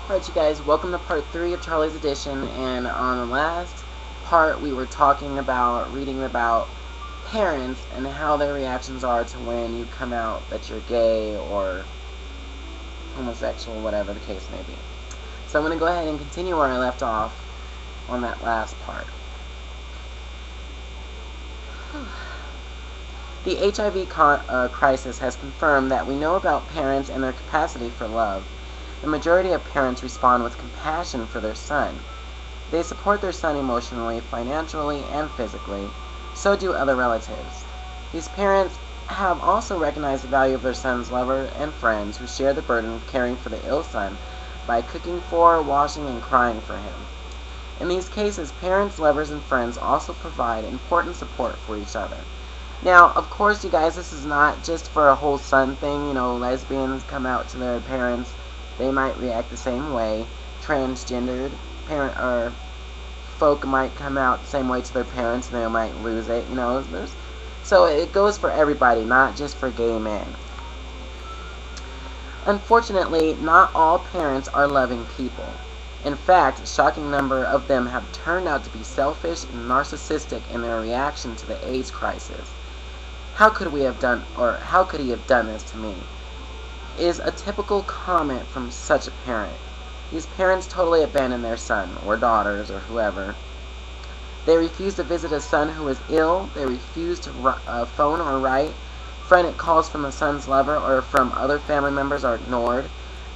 Alright, you guys, welcome to part 3 of Charlie's Edition, and on the last part we were talking about, reading about parents and how their reactions are to when you come out that you're gay or homosexual, whatever the case may be. So I'm going to go ahead and continue where I left off on that last part. The HIV crisis has confirmed that we know about parents and their capacity for love. The majority of parents respond with compassion for their son. They support their son emotionally, financially, and physically. So do other relatives. These parents have also recognized the value of their son's lover and friends who share the burden of caring for the ill son by cooking for, washing, and crying for him. In these cases, parents, lovers, and friends also provide important support for each other. Now, of course, you guys, this is not just for a whole son thing. Lesbians come out to their parents. They might react the same way. Transgendered parent or folk might come out the same way to their parents, and they might lose it. So it goes for everybody, not just for gay men. Unfortunately, not all parents are loving people. In fact, a shocking number of them have turned out to be selfish and narcissistic in their reaction to the AIDS crisis. How could he have done this to me? Is a typical comment from such a parent. These parents totally abandon their son, or daughters, or whoever. They refuse to visit a son who is ill. They refuse to phone or write. Frantic calls from the son's lover or from other family members are ignored.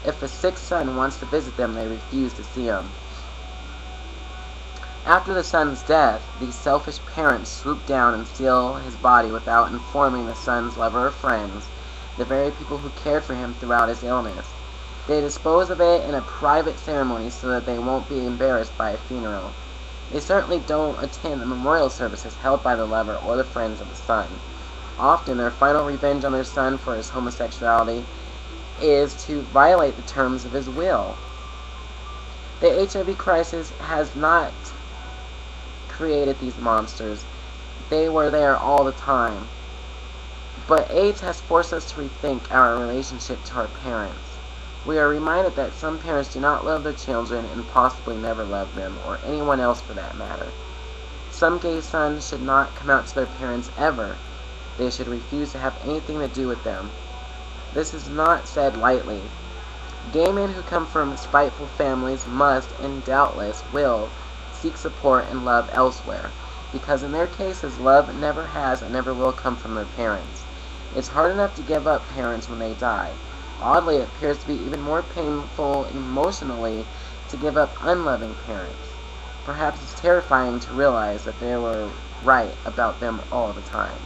If a sick son wants to visit them, they refuse to see him. After the son's death, these selfish parents swoop down and steal his body without informing the son's lover or friends, the very people who cared for him throughout his illness. They dispose of it in a private ceremony so that they won't be embarrassed by a funeral. They certainly don't attend the memorial services held by the lover or the friends of the son. Often, their final revenge on their son for his homosexuality is to violate the terms of his will. The HIV crisis has not created these monsters. They were there all the time. But AIDS has forced us to rethink our relationship to our parents. We are reminded that some parents do not love their children and possibly never love them, or anyone else for that matter. Some gay sons should not come out to their parents ever. They should refuse to have anything to do with them. This is not said lightly. Gay men who come from spiteful families must, and doubtless will, seek support and love elsewhere, because in their cases love never has and never will come from their parents. It's hard enough to give up parents when they die. Oddly, it appears to be even more painful emotionally to give up unloving parents. Perhaps it's terrifying to realize that they were right about them all the time.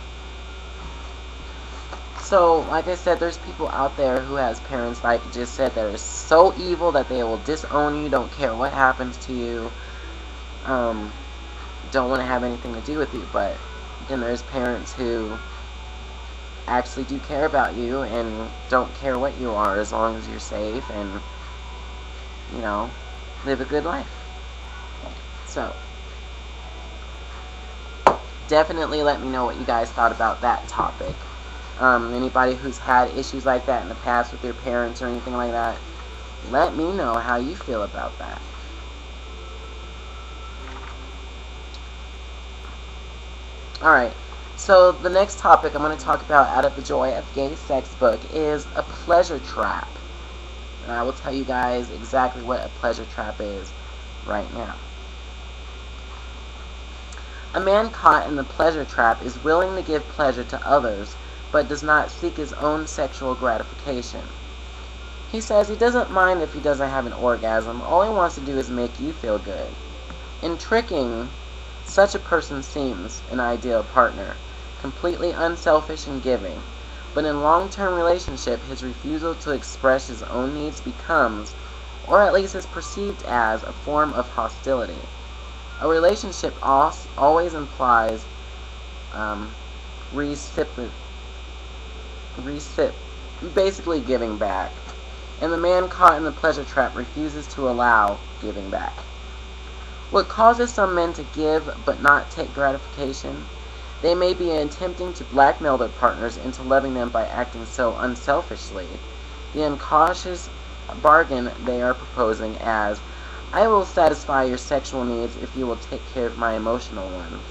So, like I said, there's people out there who has parents, like I just said, that are so evil that they will disown you, don't care what happens to you, don't want to have anything to do with you. But then there's parents who actually do care about you and don't care what you are as long as you're safe and, live a good life. So, definitely let me know what you guys thought about that topic. Anybody who's had issues like that in the past with their parents or anything like that, let me know how you feel about that. Alright, so the next topic I'm going to talk about out of the Joy of Gay Sex book is a pleasure trap. And I will tell you guys exactly what a pleasure trap is right now. A man caught in the pleasure trap is willing to give pleasure to others, but does not seek his own sexual gratification. He says he doesn't mind if he doesn't have an orgasm, all he wants to do is make you feel good. In tricking, such a person seems an ideal partner, completely unselfish and giving, but in long-term relationship, his refusal to express his own needs becomes, or at least is perceived as, a form of hostility. A relationship always implies basically giving back, and the man caught in the pleasure trap refuses to allow giving back. What causes some men to give but not take gratification? They may be attempting to blackmail their partners into loving them by acting so unselfishly. The unconscious bargain they are proposing as, "I will satisfy your sexual needs if you will take care of my emotional ones."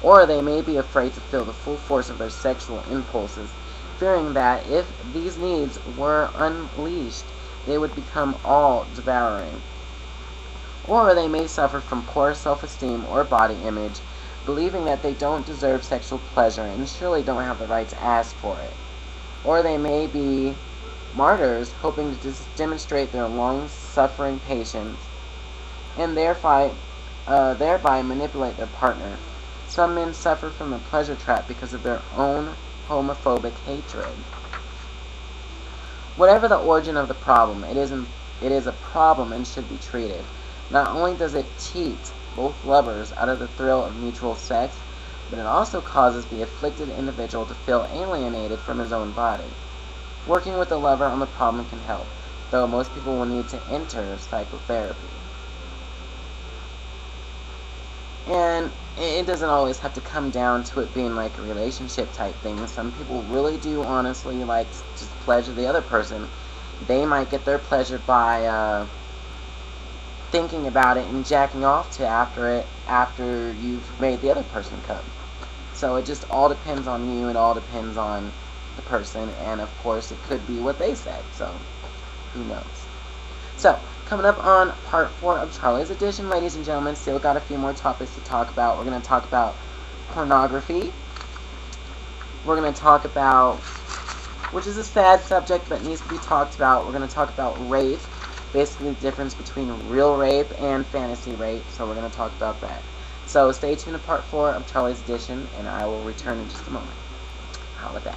Or they may be afraid to feel the full force of their sexual impulses, fearing that if these needs were unleashed, they would become all-devouring. Or they may suffer from poor self-esteem or body image, believing that they don't deserve sexual pleasure and surely don't have the right to ask for it. Or they may be martyrs, hoping to demonstrate their long-suffering patience and thereby manipulate their partner. Some men suffer from the pleasure trap because of their own homophobic hatred. Whatever the origin of the problem, it is a problem and should be treated. Not only does it cheat both lovers out of the thrill of mutual sex, but it also causes the afflicted individual to feel alienated from his own body. Working with the lover on the problem can help, though most people will need to enter psychotherapy. And it doesn't always have to come down to it being like a relationship type thing. Some people really do honestly like just pleasure the other person. They might get their pleasure by thinking about it and jacking off to after you've made the other person come. So it just all depends on you. It all depends on the person, and of course it could be what they said. So who knows? So coming up on part 4 of Charlie's Edition, ladies and gentlemen, still got a few more topics to talk about. We're going to talk about pornography. We're going to talk about, which is a sad subject but needs to be talked about, we're going to talk about rape, basically the difference between real rape and fantasy rape, so we're going to talk about that. So stay tuned to part 4 of Charlie's Edition, and I will return in just a moment. How about that?